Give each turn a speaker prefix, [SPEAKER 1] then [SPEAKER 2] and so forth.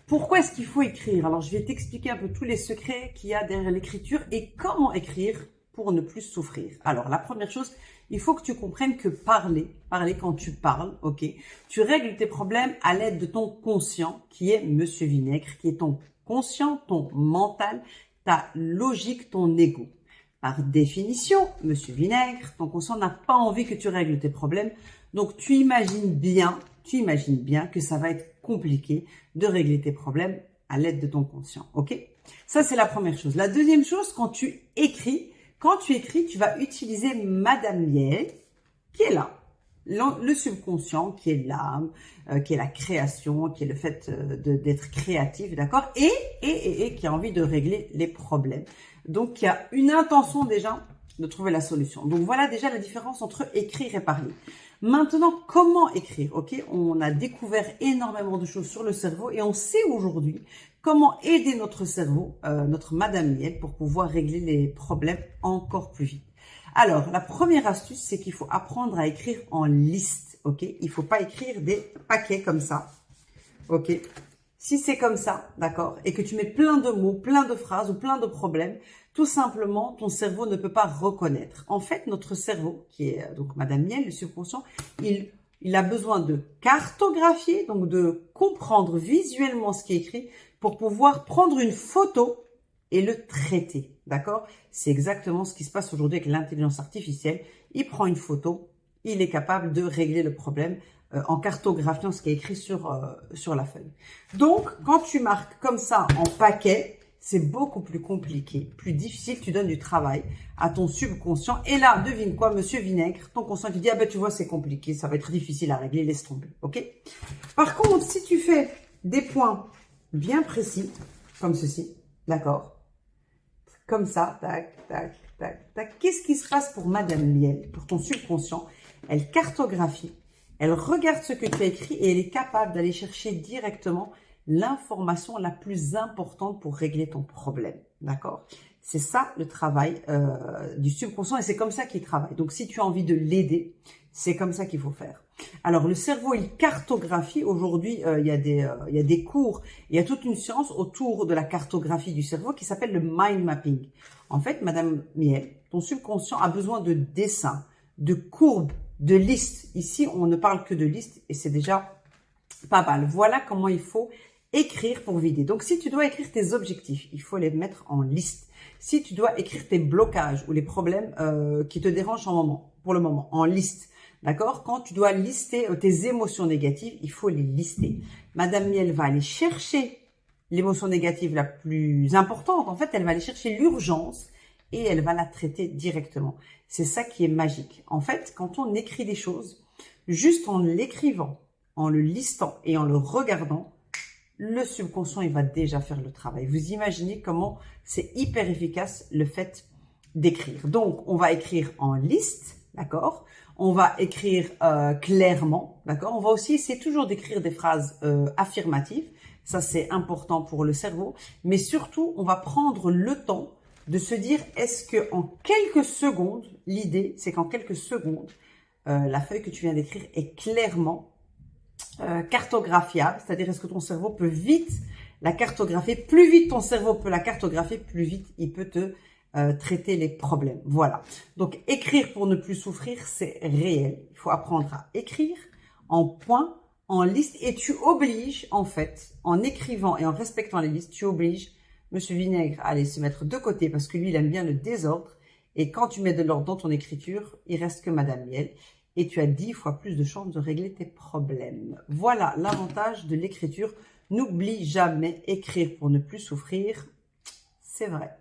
[SPEAKER 1] Pourquoi est-ce qu'il faut écrire? Alors, je vais t'expliquer un peu tous les secrets qu'il y a derrière l'écriture et comment écrire pour ne plus souffrir. Alors, la première chose, il faut que tu comprennes que parler quand tu parles, ok, tu règles tes problèmes à l'aide de ton conscient, qui est Monsieur Vinaigre, qui est ton conscient, ton mental, ta logique, ton ego. Par définition, Monsieur Vinaigre, ton conscient n'a pas envie que tu règles tes problèmes, donc tu imagines bien que ça va être compliqué de régler tes problèmes à l'aide de ton conscient, ok? Ça, c'est la première chose. La deuxième chose, quand tu écris, tu vas utiliser Madame Miel, qui est là, le subconscient, qui est l'âme, qui est la création, qui est le fait d'être créatif, d'accord? Et qui a envie de régler les problèmes. Donc, qui a une intention déjà de trouver la solution. Donc, voilà déjà la différence entre écrire et parler. Maintenant, comment écrire? Ok, on a découvert énormément de choses sur le cerveau et on sait aujourd'hui comment aider notre cerveau, notre Madame Miel, pour pouvoir régler les problèmes encore plus vite. Alors, la première astuce, c'est qu'il faut apprendre à écrire en liste. Ok, il ne faut pas écrire des paquets comme ça. Ok. Si c'est comme ça, d'accord, et que tu mets plein de mots, plein de phrases ou plein de problèmes, tout simplement, ton cerveau ne peut pas reconnaître. En fait, notre cerveau, qui est donc Madame Miel, le subconscient, il a besoin de cartographier, donc de comprendre visuellement ce qui est écrit pour pouvoir prendre une photo et le traiter, d'accord? C'est exactement ce qui se passe aujourd'hui avec l'intelligence artificielle. Il prend une photo, il est capable de régler le problème en cartographiant ce qui est écrit sur la feuille. Donc, quand tu marques comme ça en paquet, c'est beaucoup plus compliqué, plus difficile, tu donnes du travail à ton subconscient. Et là, devine quoi, Monsieur Vinaigre, ton conscient qui dit « Ah ben tu vois, c'est compliqué, ça va être difficile à régler, laisse tomber. » Ok? Par contre, si tu fais des points bien précis, comme ceci, d'accord? Comme ça, tac, tac, tac, tac. Qu'est-ce qui se passe pour Madame Miel, pour ton subconscient? Elle cartographie. Elle regarde ce que tu as écrit et elle est capable d'aller chercher directement l'information la plus importante pour régler ton problème. D'accord? C'est ça le travail du subconscient et c'est comme ça qu'il travaille. Donc, si tu as envie de l'aider, c'est comme ça qu'il faut faire. Alors, le cerveau, il cartographie. Aujourd'hui, il y a des cours, il y a toute une science autour de la cartographie du cerveau qui s'appelle le mind mapping. En fait, Madame Miel, ton subconscient a besoin de dessins, de courbes, de listes. Ici, on ne parle que de listes et c'est déjà pas mal. Voilà comment il faut écrire pour vider. Donc, si tu dois écrire tes objectifs, il faut les mettre en liste. Si tu dois écrire tes blocages ou les problèmes qui te dérangent pour le moment, en liste. D'accord? Quand tu dois lister tes émotions négatives, il faut les lister. Madame Miel va aller chercher l'émotion négative la plus importante. En fait, elle va aller chercher l'urgence et elle va la traiter directement. C'est ça qui est magique. En fait, quand on écrit des choses, juste en l'écrivant, en le listant et en le regardant, le subconscient, il va déjà faire le travail. Vous imaginez comment c'est hyper efficace le fait d'écrire. Donc, on va écrire en liste, d'accord? On va écrire clairement, d'accord? On va aussi essayer toujours d'écrire des phrases affirmatives. Ça, c'est important pour le cerveau. Mais surtout, on va prendre le temps de se dire, est-ce que en quelques secondes, l'idée, c'est qu'en quelques secondes, la feuille que tu viens d'écrire est clairement cartographiable, c'est-à-dire est-ce que ton cerveau peut vite la cartographier, plus vite ton cerveau peut la cartographier, plus vite il peut te traiter les problèmes. Voilà. Donc, écrire pour ne plus souffrir, c'est réel. Il faut apprendre à écrire en points, en liste, et tu obliges, en fait, en écrivant et en respectant les listes, tu obliges Monsieur Vinaigre à aller se mettre de côté parce que lui, il aime bien le désordre. Et quand tu mets de l'ordre dans ton écriture, il reste que Madame Miel. Et tu as 10 fois plus de chances de régler tes problèmes. Voilà l'avantage de l'écriture. N'oublie jamais, écrire pour ne plus souffrir, c'est vrai.